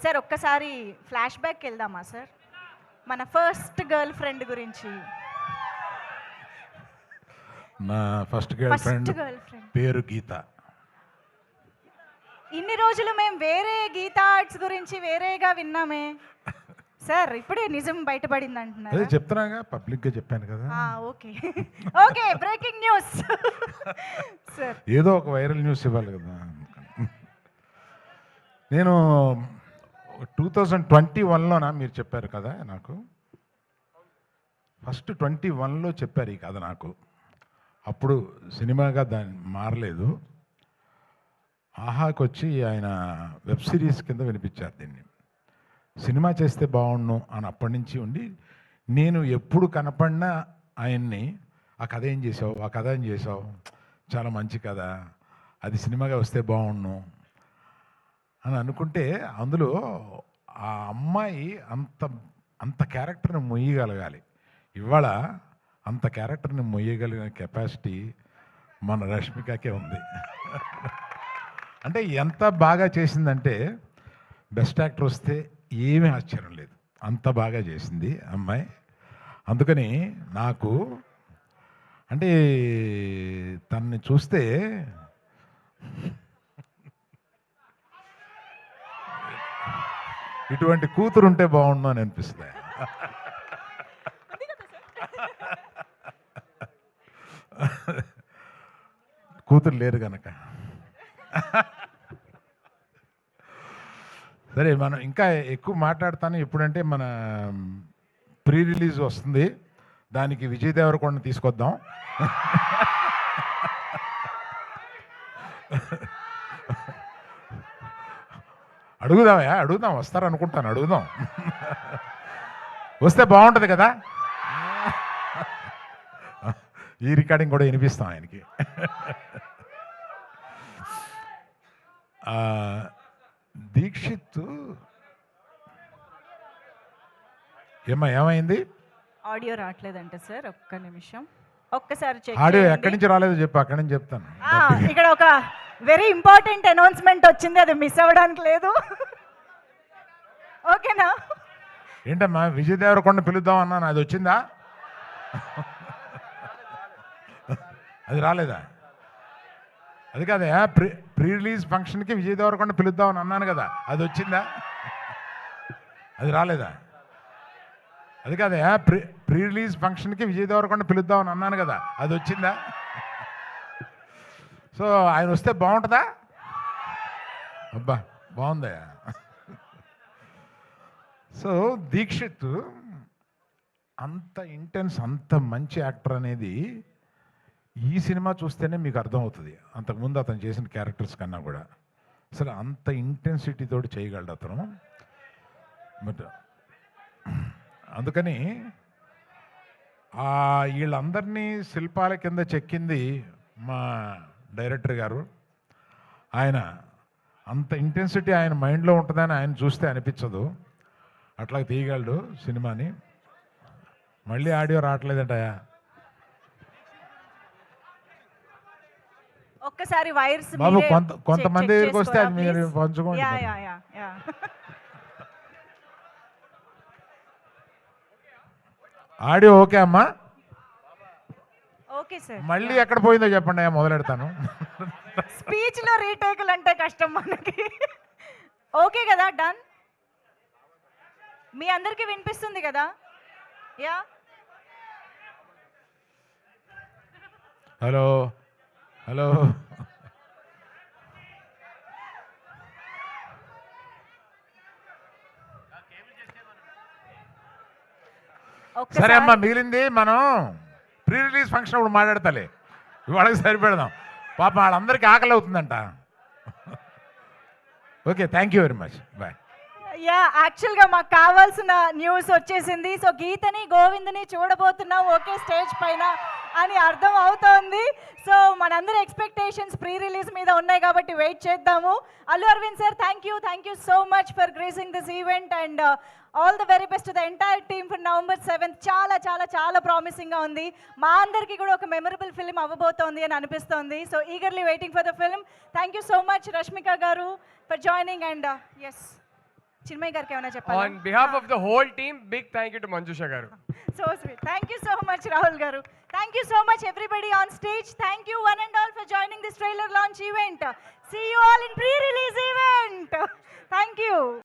Sir ఒక్కసారి flash back వెళ్దామా sir? మన ఫస్ట్ గర్ల్ ఫ్రెండ్ గురించి. నా ఫస్ట్ గర్ల్ ఫ్రెండ్ పేరు గీత. ఇన్ని రోజులు మేము వేరే గీతా ఆర్ట్స్ గురించి వేరేగా విన్నామే సార్, ఇప్పుడే నిజం బయటపడింది అంటున్నారు. అదే చెప్తున్నాగా, పబ్లిక్గా చెప్పాను కదా. Okay okay, breaking news sir. ఏదో ఒక వైరల్ న్యూస్ ఇవ్వాలి కదా. నేను 2021లోనా మీరు చెప్పారు కదా నాకు, ఫస్ట్ 21లో చెప్పారు ఈ కథ నాకు. అప్పుడు సినిమాగా దాన్ని మారలేదు. ఆహాకి వచ్చి ఆయన వెబ్ సిరీస్ కింద వినిపించారు దీన్ని. సినిమా చేస్తే బాగుండు అని అప్పటి నుంచి ఉండి, నేను ఎప్పుడు కనపడినా ఆయన్ని ఆ కథ ఏం చేసావు, ఆ కథ ఏం చేసావు, చాలా మంచి కథ, అది సినిమాగా వస్తే బాగుండు అని అనుకుంటే, అందులో ఆ అమ్మాయి అంత క్యారెక్టర్ని మొయ్యగలగాలి. ఇవాళ అంత క్యారెక్టర్ని మొయ్యగలిగిన కెపాసిటీ మన రష్మికకే ఉంది. అంటే ఎంత బాగా చేసిందంటే, బెస్ట్ యాక్టర్ వస్తే ఏమీ ఆశ్చర్యం లేదు, అంత బాగా చేసింది అమ్మాయి. అందుకని నాకు అంటే తనని చూస్తే ఇటువంటి కూతురు ఉంటే బాగుండు అని అనిపిస్తుంది. కూతురు లేరు కనుక. సరే, మనం ఇంకా ఎక్కువ మాట్లాడతాను. ఎప్పుడంటే మన ప్రీ రిలీజ్ వస్తుంది, దానికి విజయ్ దేవరకొండ తీసుకొద్దాం. అడుగుదాం, వస్తారు అనుకుంటాను, అడుగుదాం. వస్తే బాగుంటుంది కదా. ఈ రికార్డింగ్ కూడా వినిపిస్తాం ఆయనకి. దీక్షిత్ ఏమైంది? ఆడియో రావట్లేదంటే సార్, ఒక్క నిమిషం, ఒక్కసారి చెక్. ఆడియో ఎక్కడి నుంచి రాలేదు చెప్పు, అక్కడి నుంచి చెప్తాను. ఇక్కడ ఒక వెరీ ఇంపార్టెంట్ అనౌన్స్మెంట్ వచ్చింది, అది మిస్ అవ్వడానికి లేదు. ఓకేనా? ఏంటమ్మా, విజయ్ దేవరకొండ పిలుద్దాం అన్నాను, అది వచ్చిందా? అది రాలేదా? అది కాదే, ప్రీ రిలీజ్ ఫంక్షన్కి విజయ్ దేవరకొండ పిలుద్దామని అన్నాను కదా, అది వచ్చిందా? అది రాలేదా? అది కాదే, ప్రీ రిలీజ్ ఫంక్షన్కి విజయ్ దేవరకొండ పిలుద్దామని అన్నాను కదా, అది వచ్చిందా? సో ఆయన వస్తే బాగుంటుందా? అబ్బా బాగుందా. సో దీక్షిత్ అంత ఇంటెన్స్, అంత మంచి యాక్టర్ అనేది ఈ సినిమా చూస్తేనే మీకు అర్థమవుతుంది. అంతకుముందు అతను చేసిన క్యారెక్టర్స్ కన్నా కూడా అసలు అంత ఇంటెన్సిటీ తోటి చేయగలడు అతను. బట్ అందుకని వీళ్ళందరినీ శిల్పాల కింద చెక్కింది మా డైరెక్టర్ గారు. ఆయన అంత ఇంటెన్సిటీ ఆయన మైండ్లో ఉంటుందని ఆయన చూస్తే అనిపించదు, అట్లా తీయగలడు సినిమాని. మళ్ళీ ఆడియో రావట్లేదంటయా? ఒక్కసారి వైర్స్ బాబు, కొంతమంది దగ్గరికి వస్తే అది మీరు పంచుకోండి. ఆడియో ఓకే అమ్మా? Okay sir. మళ్ళీ ఎక్కడ పోయిందో చెప్పండి, మొదలెడతాను. స్పీచ్ లో రీటేకులు అంటే కష్టం మనకి. ఓకే కదా, డన్. మీ అందరికీ వినిపిస్తుంది కదా? Yeah, hello hello. సరే అమ్మా, మిగిలింది మనం ప్రీ రిలీజ్ ఫంక్షన్ అప్పుడు మాట్లాడతాలే, ఇవాళకి సరిపెడదాం. పాప వాళ్ళందరికీ ఆకలి అవుతుందంట. Okay, thank you very much, bye. Yeah, యాక్చువల్గా మాకు కావాల్సిన న్యూస్ వచ్చేసింది. సో గీతని గోవిందని చూడబోతున్నాం ఒకే స్టేజ్ పైన అని అర్థం అవుతోంది. సో మనందరి ఎక్స్పెక్టేషన్స్ ప్రీ రిలీజ్ మీద ఉన్నాయి కాబట్టి వెయిట్ చేద్దాము. Allu Aravind sir, thank you so much for gracing this event and all the very best to the entire team for November 7th. చాలా చాలా చాలా ప్రామిసింగ్గా ఉంది. మా అందరికీ కూడా ఒక మెమరబుల్ ఫిల్మ్ అవ్వబోతోంది అని అనిపిస్తోంది. So eagerly waiting for the film. Thank you so much Rashmika గారు for joining and yes. Chinmay గారికి ఏమైనా చెప్పాలి? On behalf of the whole team, big thank you to Manjusha garu. So sweet. Thank you so much, Rahul garu. Thank you so much, everybody on stage. Thank you, one and all, for joining this trailer launch event. See you all in pre-release event. Thank you.